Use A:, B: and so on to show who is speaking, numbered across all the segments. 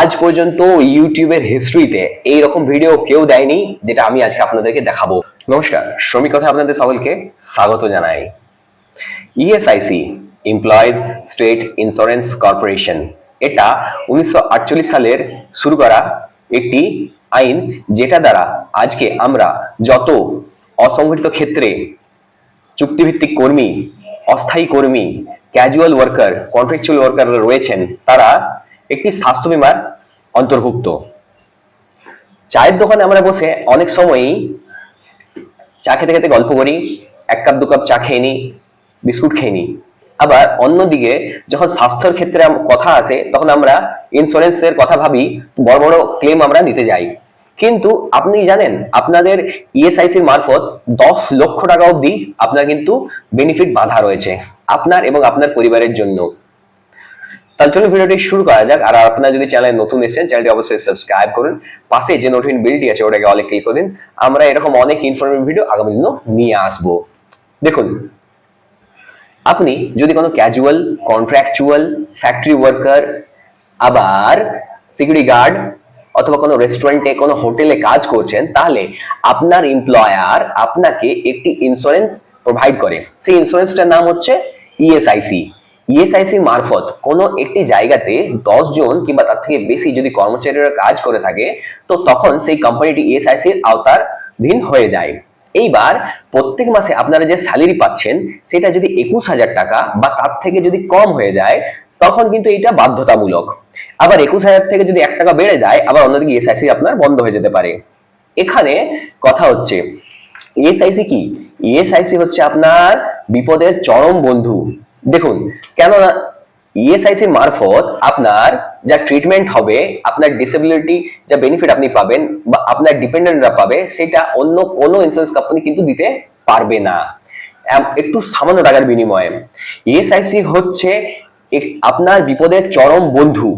A: আজ পর্যন্ত ইউটিউবের হিস্ট্রিতে এইরকম ভিডিও কেউ দেয়নি যেটা আমি আজকে আপনাদেরকে দেখাবো। নমস্কার, শ্রমিক কথা আপনাদের সকলকে স্বাগত জানাই। ESIC, employees state insurance corporation, এটা 1948 সালের শুরু করা একটি আইন, যেটা দ্বারা আজকে আমরা যত অসংগঠিত ক্ষেত্রে চুক্তিভিত্তিক কর্মী, অস্থায়ী কর্মী, ক্যাজুয়াল ওয়ার্কার, কন্ট্রাকচুয়াল ওয়ার্কার রয়েছেন, তারা একটি স্বাস্থ্য বীমার অন্তর্ভুক্ত। চায়ের দোকানে আমরা বসে অনেক সময়ই চা খেতে খেতে গল্প করি, এক কাপ দু কাপ চা খেয়ে নিই, বিস্কুট খেয়ে নিই। আবার অন্যদিকে যখন স্বাস্থ্যের ক্ষেত্রে কথা আসে তখন আমরা ইন্স্যুরেন্সের কথা ভাবি, বড় বড় ক্লেম আমরা নিতে যাই। কিন্তু আপনি জানেন আপনাদের ইএসআইসির মারফত 10 লক্ষ টাকা অবধি আপনার কিন্তু বেনিফিট বাঁধা রয়েছে আপনার এবং আপনার পরিবারের জন্য। তাহলে চলুন ভিডিওটি শুরু করা যাক। আর আপনারা যদি চ্যানেলে নতুন এসেছেন, চ্যানেলটি অবশ্যই সাবস্ক্রাইব করুন, পাশে যে নোটিফিকেশন বেলটি আছে ওটাকে অলে ক্লিক করে দিন। আমরা এরকম অনেক ইনফরমেটিভ ভিডিও আগামী দিনে নিয়ে আসবো। দেখুন, আপনি যদি কোনো ক্যাজুয়াল, কন্ট্রাকচুয়াল, ফ্যাক্টরি ওয়ার্কার, আবার সিকিউরিটি গার্ড অথবা কোনো রেস্টুরেন্টে, কোনো হোটেলে কাজ করছেন, তাহলে আপনার এমপ্লয়ার আপনাকে একটি ইন্স্যুরেন্স প্রোভাইড করে। সেই ইন্স্যুরেন্সটার নাম হচ্ছে ইএসআইসি। ইএসআইসি মারফত কোনো একটি জায়গাতে 10 জন কিংবা তার থেকে বেশি যদি কর্মচারীরা কাজ করে থাকে, তো তখন সেই কোম্পানিটি ইএসআইসির আওতাধীন হয়ে যায়। এইবার প্রত্যেক মাসে আপনারা যে স্যালারি পাচ্ছেন সেটা যদি 21,000 টাকা বা তার থেকে যদি কম হয়ে যায়, তখন কিন্তু এটা বাধ্যতামূলক। আবার 21,000 থেকে যদি 1 টাকা বেড়ে যায়, আবার অন্যদিকে ইএসআইসি আপনার বন্ধ হয়ে যেতে পারে। এখানে কথা হচ্ছে ইএসআইসি কি? ইএসআইসি হচ্ছে আপনার বিপদের চরম বন্ধু। দেখুন, কেননা ইএসআইসির মারফত আপনার যা ট্রিটমেন্ট হবে, আপনার ডিসেবিলিটি যা বেনিফিট আপনি পাবেন বা আপনার ডিপেন্ডেন্টরা পাবে, সেটা অন্য কোনো ইন্স্যুরেন্স কোম্পানি কিন্তু দিতে পারবে না, একটু সামান্য টাকার বিনিময়ে। ইএসআইসি হচ্ছে আপনার বিপদের চরম বন্ধু।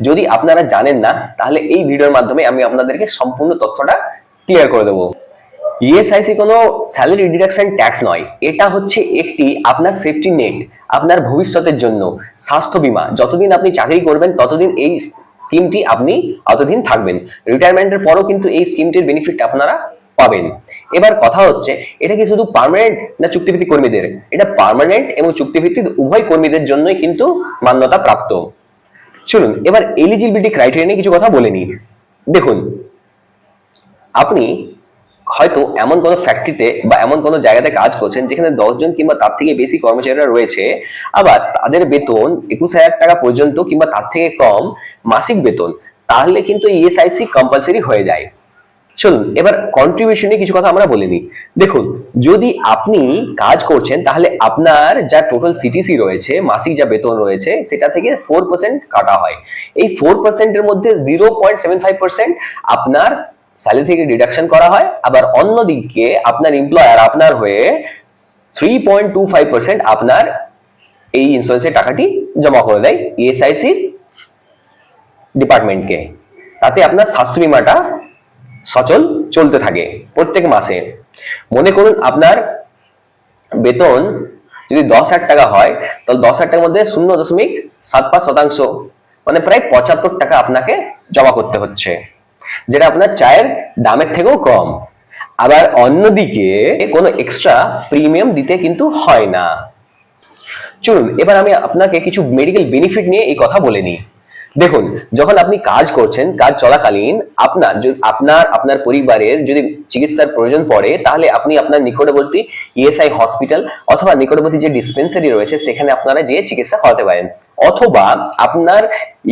A: যদি আপনারা জানেন না, তাহলে এই ভিডিওর মাধ্যমে আমি আপনাদেরকে সম্পূর্ণ তথ্যটা ক্লিয়ার করে দেবো। ইএসআইসি কোনো স্যালারি ডিডাকশন ট্যাক্স নয়, এটা হচ্ছে একটি আপনার সেফটি নেট, আপনার ভবিষ্যতের জন্য স্বাস্থ্য বীমা। যতদিন আপনি চাকরি করবেন ততদিন এই স্কিমটি আপনি অতদিন থাকবেন। রিটায়ারমেন্টের পরও কিন্তু এই স্কিমটির বেনিফিট আপনারা পাবেন। এবার কথা হচ্ছে, এটা কি শুধু পার্মানেন্ট না চুক্তিভিত্তিক কর্মীদের? এটা পার্মানেন্ট এবং চুক্তিভিত্তিক উভয় কর্মীদের জন্যই কিন্তু মান্যতা প্রাপ্ত। চলুন এবার এলিজিবিলিটি ক্রাইটেরিয়া নিয়ে কিছু কথা বলে নিই। দেখুন, আপনি হয়তো এমন কোনো ফ্যাক্টরিতে বা এমন কোনো জায়গাতে কাজ করছেন যেখানে 10 জন কিংবা তার থেকে বেশি কর্মচারীরা রয়েছে, আবার তাদের বেতন 21,000 টাকা পর্যন্ত কিংবা তার থেকে কম মাসিক বেতন, তাহলে কিন্তু ইএসআইসি কম্পালসারি হয়ে যায়। চলুন এবার কন্ট্রিবিউশন নিয়ে কিছু কথা আমরা বলে নিই। দেখুন, যদি আপনি কাজ করছেন তাহলে আপনার যা টোটাল সিটিসি রয়েছে, মাসিক যা বেতন রয়েছে, সেটা থেকে 4% কাটা হয়। এই 4% এর মধ্যে 0.75% আপনার স্যালারি থেকে ডিডাকশন করা হয়। আবার অন্যদিকে আপনার এমপ্লয়ার আপনার হয়ে 3.25% আপনার এই ইন্স্যুরেন্সের টাকাটি জমা করে দেয় ইএসআইসির ডিপার্টমেন্টকে। তাতে আপনার স্বাস্থ্য বীমাটা সচল চলতে থাকে প্রত্যেক মাসে। মনে করুন আপনার বেতন যদি 10,000 টাকা হয়, তাহলে 10,000 টাকার মধ্যে 0.75%, মানে প্রায় 75 টাকা আপনাকে জমা করতে হচ্ছে, যেটা আপনার চায়ের দামের থেকেও কম। আবার অন্যদিকে কোনো এক্সট্রা প্রিমিয়াম দিতে কিন্তু হয় না। চলুন এবার আমি আপনাকে কিছু মেডিকেল বেনিফিট নিয়ে এই কথা বলে নিই। দেখুন, যখন আপনি কাজ করছেন, কাজ চলাকালীন আপনার পরিবারের যদি চিকিৎসার প্রয়োজন পড়ে, তাহলে আপনি আপনার নিকটবর্তী ইএসআই হসপিটাল অথবা নিকটবর্তী যে ডিসপেন্সারি রয়েছে সেখানে আপনারা যেয়ে চিকিৎসা করাতে পারেন। অথবা আপনার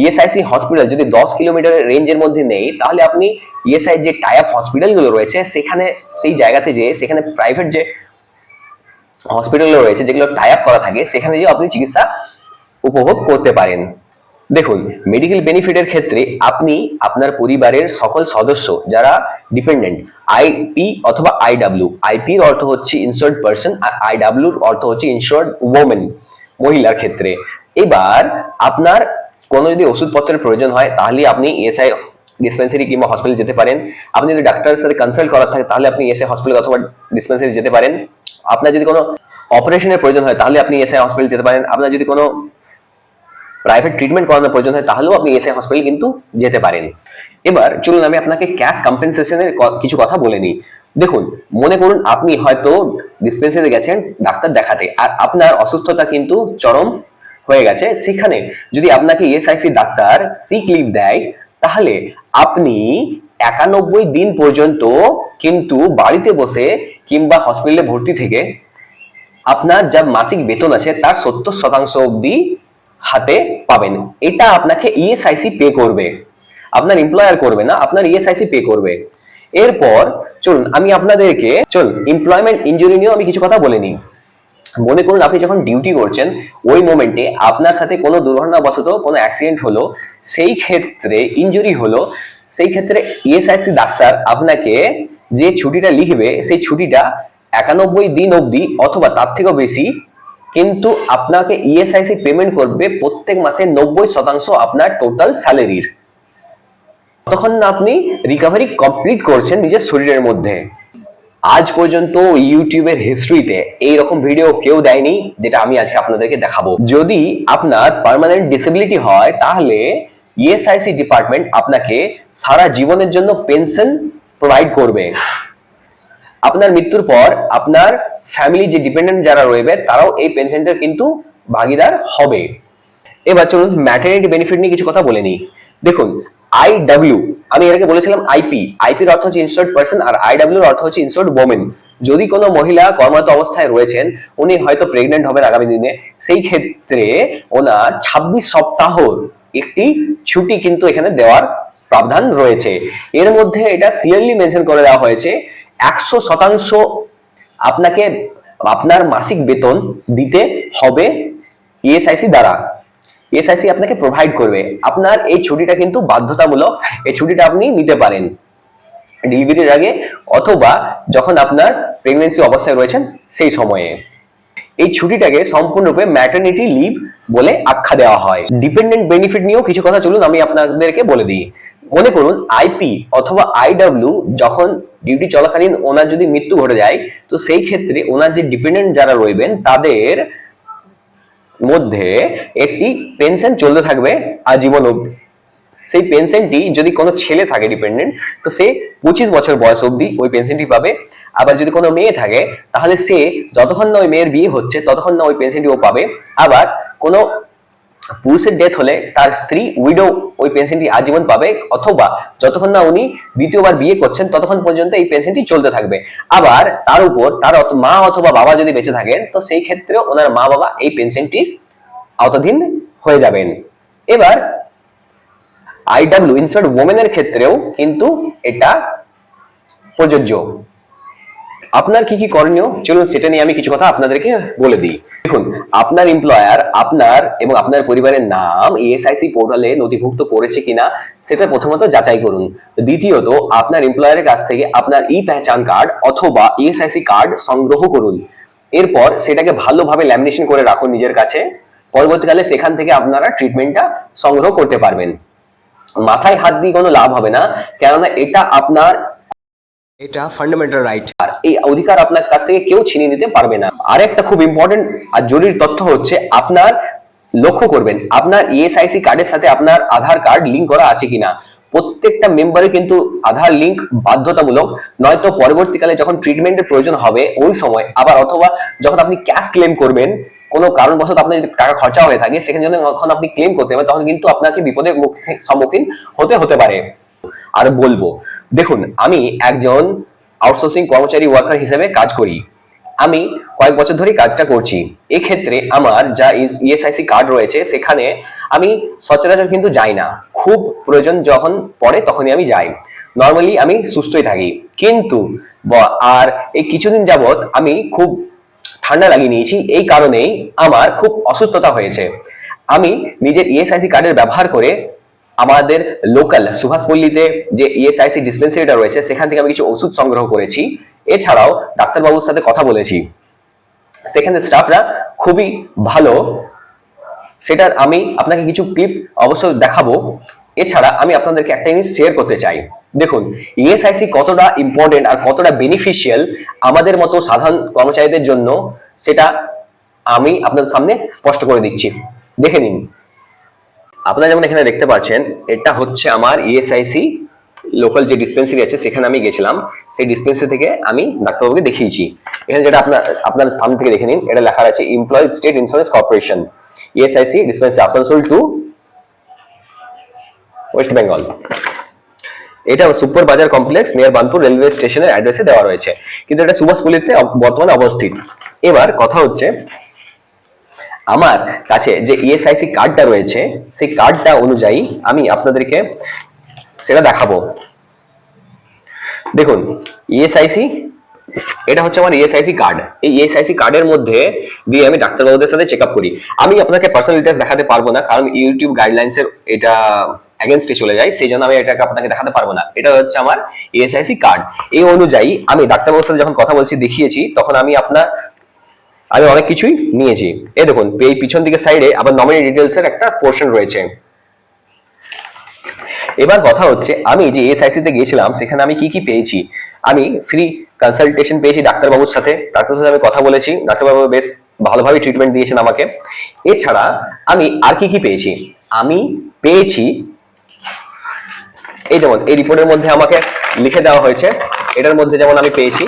A: ইএসআইসি হসপিটাল যদি 10 কিলোমিটারের রেঞ্জের মধ্যে নেই, তাহলে আপনি ইএসআই যে টাই আপ হসপিটালগুলো রয়েছে সেখানে, সেই জায়গাতে যেয়ে, সেখানে প্রাইভেট যে হসপিটালগুলো রয়েছে যেগুলো টাই আপ করা থাকে, সেখানে যেয়ে আপনি চিকিৎসা উপভোগ করতে পারেন। দেখুন, মেডিকেল বেনিফিটের ক্ষেত্রে আপনি আপনার পরিবারের সকল সদস্য যারা ডিপেন্ডেন্ট, আইপি অথবা আইডব্লিউ, আইপির অর্থ হচ্ছে ইনসিওর্ড পারসন আর আইডব্লিউর অর্থ হচ্ছে ইনসিওর্ড ওমেন, মহিলার ক্ষেত্রে। এবার আপনার কোনো যদি ওষুধপত্রের প্রয়োজন হয়, তাহলে আপনি ইএসআই ডিসপেন্সারি কিংবা হসপিটালে যেতে পারেন। আপনি যদি ডাক্তারের সাথে কনসাল্ট করার থাকে, তাহলে আপনি ইএসআই হসপিটাল অথবা ডিসপেন্সারি যেতে পারেন। আপনার যদি কোনো অপারেশনের প্রয়োজন হয়, তাহলে আপনি ইএসআই হসপিটাল যেতে পারেন। আপনার যদি কোনো প্রাইভেট ট্রিটমেন্ট করানোর প্রয়োজন হয় তাহলেও আপনি ইএসআই হসপিটাল কিন্তু যেতে পারেন। এবার চলুন আমি আপনাকে ক্যাশ কম্পেনসেশনের কিছু কথা বলে নিই। দেখুন, মনে করুন আপনি হয়তো ডিসপেন্সারিতে গেছেন ডাক্তার দেখাতে, আর আপনার অসুস্থতা কিন্তু চরম হয়ে গেছে। সেখানে যদি আপনাকে ইএসআইসি ডাক্তার সিক লিভ দেয়, তাহলে আপনি 91 দিন পর্যন্ত কিন্তু বাড়িতে বসে কিংবা হসপিটালে ভর্তি থেকে আপনার যা মাসিক বেতন আছে তার 70% অবধি হাতে পাবেন। এটা আপনাকে ইএসআইসি পে করবে, আপনার এমপ্লয়ার করবে না, আপনার ইএসআইসি পে করবে। এরপর চলুন আমি আপনাদেরকে এমপ্লয়মেন্ট ইনজুরি নিয়েও আমি কিছু কথা বলে নিই। মনে করুন আপনি যখন ডিউটি করছেন ওই মোমেন্টে আপনার সাথে কোনো দুর্ঘটনাবশত কোনো অ্যাক্সিডেন্ট হলো, সেই ক্ষেত্রে ইনজুরি হলো, সেই ক্ষেত্রে ইএসআইসি ডাক্তার আপনাকে যে ছুটিটা লিখবে সেই ছুটিটা 91 দিন অবধি অথবা তার থেকেও বেশি কিন্তু আপনাকে ইএসআইসি পেমেন্ট করবে প্রত্যেক মাসে 90% আপনার টোটাল স্যালারির, ততক্ষণ না আপনি রিকভারি কমপ্লিট করছেন নিজের শরীরের মধ্যে। আজ পর্যন্ত ইউটিউবের হিস্ট্রিতে এইরকম ভিডিও কেউ দেয়নি যেটা আমি আজকে আপনাদেরকে দেখাবো। যদি আপনার পার্মানেন্ট ডিসেবিলিটি হয় তাহলে ইএসআইসি ডিপার্টমেন্ট আপনাকে সারা জীবনের জন্য পেনশন প্রোভাইড করবে। আপনার মৃত্যুর পর আপনার ফ্যামিলি যে ডিপেন্ডেন্ট যারা রয়েছে তারাও এই পেনশনটার কিন্তু ভাগিদার হবে। এবার চলুন ম্যাটারনিটি বেনিফিট নিয়ে কিছু কথা বলে নিই। দেখুন, আইডব্লিউ, আমি এর আগে বলেছিলাম আইপির অর্থ হচ্ছে ইনস্টোর্ড পার্সন, আর আইডব্লিউ এর অর্থ হচ্ছে ইনস্টোর্ড ওমেন। যদি কোনো মহিলা কর্মরত অবস্থায় রয়েছেন, উনি হয়তো প্রেগনেন্ট হবেন আগামী দিনে, সেই ক্ষেত্রে ওনার 26 সপ্তাহর একটি ছুটি কিন্তু এখানে দেওয়ার প্রাবধান রয়েছে। এর মধ্যে এটা ক্লিয়ারলি মেনশন করে দেওয়া হয়েছে 100% আপনাকে আপনার মাসিক বেতন দিতে হবে ইএসআইসি দ্বারা। ইএসআইসি আপনাকে প্রোভাইড করবে। আপনার এই ছুটিটা কিন্তু বাধ্যতামূলক, এই ছুটিটা আপনি নিতে পারেন ডেলিভারির আগে অথবা যখন আপনার প্রেগন্যান্সি অবস্থায় রয়েছেন সেই সময়ে। এই ছুটিটাকে সম্পূর্ণরূপে ম্যাটারনিটি লিভ বলে আখ্যা দেওয়া হয়। ডিপেন্ডেন্ট বেনিফিট নিয়েও কিছু কথা চলুন আমি আপনাদেরকে বলে দিই। মনে করুন আইপি অথবা আইডব্লিউ যখন ডিউটি চলাকালীন ওনার যদি মৃত্যু ঘটে যায়, তো সেই ক্ষেত্রে ওনার যে ডিপেন্ডেন্ট যারা রইবেন তাদের মধ্যে একটি পেনশন চলতে থাকবে আজীবন অবধি। সেই পেনশনটি যদি কোনো ছেলে থাকে ডিপেন্ডেন্ট, তো সে 25 বছর বয়স অবধি ওই পেনশনটি পাবে। আবার যদি কোনো মেয়ে থাকে তাহলে সে যতক্ষণ না ওই মেয়ের বিয়ে হচ্ছে ততক্ষণ না ওই পেনশনটি ও পাবে। আবার কোনো পুরুষের ডেথ হলে তার স্ত্রী উইডো ওই পেনশনটি আজীবন পাবে, অথবা যতক্ষণ না উনি দ্বিতীয়বার বিয়ে করছেন ততক্ষণ পর্যন্ত এই পেনশনটি চলতে থাকবে। আবার তার উপর তার মা অথবা বাবা যদি বেঁচে থাকেন, তো সেই ক্ষেত্রেও ওনার মা বাবা এই পেনশনটির আওতাধীন হয়ে যাবেন। এবার আইডব্লিউ ইনস্টোর্ড ওমেনের ক্ষেত্রেও কিন্তু এটা প্রযোজ্য। আপনার কি কি করণীয় চলুন সেটা নিয়ে আমি কিছু কথা আপনাদেরকে বলে দিই। দেখুন, আপনার এমপ্লয়ার আপনার এবং আপনার পরিবারের নাম ইএসআইসি পোর্টালে নথিভুক্ত করেছে কিনা সেটা প্রথমত যাচাই করুন। দ্বিতীয়ত, আপনার এমপ্লয়ারের কাছ থেকে আপনার ই পেহচান কার্ড অথবা ইএসআইসি কার্ড সংগ্রহ করুন। এরপর সেটাকে ভালোভাবে ল্যামিনেশন করে রাখুন নিজের কাছে। পরবর্তীকালে সেখান থেকে আপনারা ট্রিটমেন্টটা সংগ্রহ করতে পারবেন। মাথায় হাত দিয়ে কোনো লাভ হবে না, কেননা এটা ফান্ডামেন্টাল রাইট, আর এই অধিকার আপনার কাছ থেকে কেউ ছিনিয়ে নিতে পারবে না। আরেকটা খুব ইম্পর্টেন্ট আর জরুরি তথ্য হচ্ছে, আপনার লক্ষ্য করবেন আপনার ইএসআইসি কার্ডের সাথে আপনার আধার কার্ড লিঙ্ক করা আছে কিনা। প্রত্যেকটা মেম্বারে কিন্তু আধার লিঙ্ক বাধ্যতামূলক, নয়তো পরবর্তীকালে যখন ট্রিটমেন্টের প্রয়োজন হবে ওই সময় আবার, অথবা যখন আপনি ক্যাশ ক্লেম করবেন, কোনো কারণবশত আপনার যদি টাকা খরচা হয়ে থাকে সেখানে যখন আপনি ক্লেম করতে হবে তখন কিন্তু আপনাকে বিপদের সম্মুখীন হতে পারে। আর বলবো, দেখুন আমি একজন আউটসোর্সিং কর্মচারী ওয়ার্কার হিসেবে কাজ করি, আমি কয়েক বছর ধরে কাজটা করছি। এক্ষেত্রে আমার যা ইএসআইসি কার্ড রয়েছে সেখানে আমি সচরাচর কিন্তু যাই না, খুব প্রয়োজন যখন পড়ে তখনই আমি যাই। নর্মালি আমি সুস্থই থাকি, কিন্তু আর এই কিছুদিন যাবত আমি খুব ঠান্ডা লাগিয়ে নিয়েছি, এই কারণেই আমার খুব অসুস্থতা হয়েছে। আমি নিজের ইএসআইসি কার্ডের ব্যবহার করে আমাদের লোকাল সুভাষপল্লীতে যে ইএসআইসি ডিসপেন্সারিটা রয়েছে সেখান থেকে আমি কিছু ওষুধ সংগ্রহ করেছি। এছাড়াও ডাক্তারবাবুর সাথে কথা বলেছি, সেখানে স্টাফরা খুবই ভালো, সেটার আমি আপনাকে কিছু ক্লিপ অবশ্যই দেখাবো। এছাড়া আমি আপনাদেরকে একটা জিনিস শেয়ার করতে চাই। দেখুন, ইএসআইসি কতটা ইম্পর্টেন্ট আর কতটা বেনিফিশিয়াল আমাদের মতো সাধারণ কর্মচারীদের জন্য, সেটা আমি আপনাদের সামনে স্পষ্ট করে দিচ্ছি, দেখে নিন। আপনারা যেমন এখানে দেখতে পাচ্ছেন, এটা হচ্ছে আমার ইএসআইসি লোকাল যে ডিসপেন্সারি আছে সেখানে আমি গেছিলাম। সেই ডিসপেন্সারি থেকে আমি ডাক্তারবাবুকে দেখিয়েছি। এখানে যেটা আপনার সামনে থেকে দেখে নিন, এটা লেখা আছে employees state insurance corporation, ESIC dispensary, Asansol to West Bengal. এটা সুপার বাজার কমপ্লেক্স নিয়ার বানপুর রেলওয়ে স্টেশনের অ্যাড্রেসে দেওয়া রয়েছে, কিন্তু এটা সুভাষপল্লিতে বর্তমানে অবস্থিত। এবার কথা হচ্ছে, আমার কাছে যে ইএসআইসি কার্ডটা রয়েছে সেই কার্ডটা অনুযায়ী আমি আপনাদেরকে সেটা দেখাবো। দেখুন, ইএসআইসি, এটা হচ্ছে আমার ইএসআইসি কার্ড। এই ইএসআইসি কার্ডের মধ্যে দিয়ে আমি ডাক্তারবাবুদের সাথে চেক আপ করি। আমি আপনাকে পার্সোনাল ডিটেলস দেখাতে পারবো না, কারণ ইউটিউব গাইডলাইন্সের এটা এগেনস্টে চলে যায়, সেই জন্য আমি এটাকে আপনাকে দেখাতে পারবো না। এটা হচ্ছে আমার ইএসআইসি কার্ড। এই অনুযায়ী আমি ডাক্তারবাবুর সাথে যখন কথা বলছি, দেখিয়েছি, তখন আমি অনেক কিছুই নিয়েছি। এই দেখুন, এই পিছন দিকে সাইডে আবার নমিনি ডিটেলস এর একটা পোর্শন রয়েছে। এবার কথা হচ্ছে, আমি যে এসআইসি তে গিয়েছিলাম সেখানে আমি কি কি পেয়েছি। আমি ফ্রি কনসালটেশন পেয়েছি ডাক্তারবাবুর সাথে আমি কথা বলেছি। ডাক্তারবাবু বেশ ভালোভাবে ট্রিটমেন্ট দিয়েছেন আমাকে। এছাড়া আমি আর কি কি পেয়েছি, আমি পেয়েছি, এই যেমন এই রিপোর্টের মধ্যে আমাকে লিখে দেওয়া হয়েছে, এটার মধ্যে যেমন আমি পেয়েছি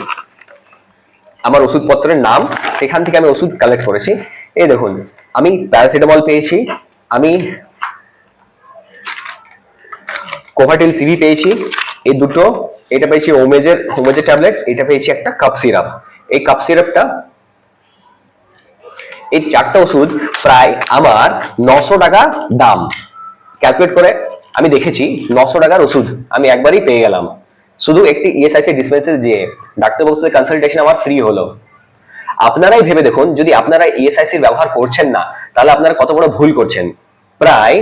A: আমার ওষুধপত্রের নাম, সেখান থেকে আমি ওষুধ কালেক্ট করেছি। এই দেখুন, আমি প্যারাসিটামল পেয়েছি, আমি কোভাটিল সিভি পেয়েছি, এই দুটো, এটা পেয়েছি হোমেজের ট্যাবলেট, এটা পেয়েছি একটা কাপ সিরাপ। এই কাপ সিরাপটা, এই চারটা ওষুধ প্রায় আমার 900 টাকা দাম। ক্যালকুলেট করে আমি দেখেছি 900 টাকার ওষুধ আমি একবারই পেয়ে গেলাম, শুধু একটি ইএসআইসি ডিসপেন্সারি যে ডাক্তারবাবুর সাথে কনসালটেশন আমার ফ্রি হলো। আপনারাই ভেবে দেখুন, যদি আপনারা ইএসআইসির ব্যবহার করছেন না, তাহলে আপনারা কত বড় ভুল করছেন। প্রায়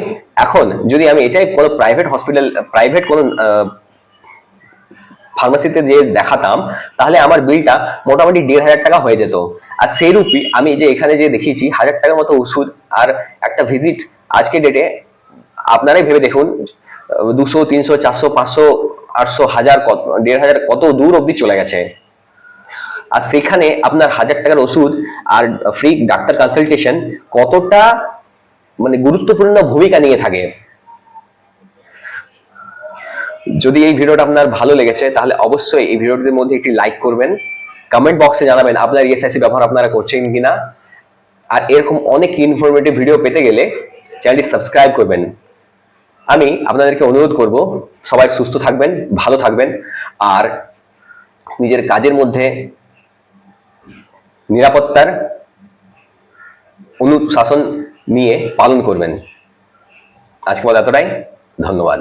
A: এখন যদি আমি এটাই কোনো প্রাইভেট হসপিটাল, প্রাইভেট কোনো ফার্মাসিতে যে দেখাতাম, তাহলে আমার বিলটা মোটামুটি 1500 টাকা হয়ে যেত। আর সেই রূপই আমি যে এখানে যে দেখিয়েছি 1000 টাকার মতো ওষুধ আর একটা ভিজিট, আজকে ডেটে আপনারাই ভেবে দেখুন 200, 300, 400, 500, 800, 1000, 1500 কত দূর অব্দি চলে গেছে। আর সেখানে আপনার 1000 টাকার ওষুধ আর ফ্রি ডাক্তার কনসালটেশন কতটা মানে গুরুত্বপূর্ণ ভূমিকা নিয়ে থাকে। যদি এই ভিডিওটা আপনার ভালো লেগেছে, তাহলে অবশ্যই এই ভিডিওটির মধ্যে একটি লাইক করবেন, কমেন্ট বক্সে জানাবেন আপনার ইএসআইসি ব্যবহার আপনারা করছেন কিনা। আর এরকম অনেক ইনফরমেটিভ ভিডিও পেতে গেলে চ্যানেলটি সাবস্ক্রাইব করবেন। আমি আপনাদেরকে অনুরোধ করব, সবাই সুস্থ থাকবেন, ভালো থাকবেন, আর নিজের কাজের মধ্যে নিরাপত্তার অনুশাসন নিয়ে পালন করবেন। আজকে মতো এতটাই, ধন্যবাদ।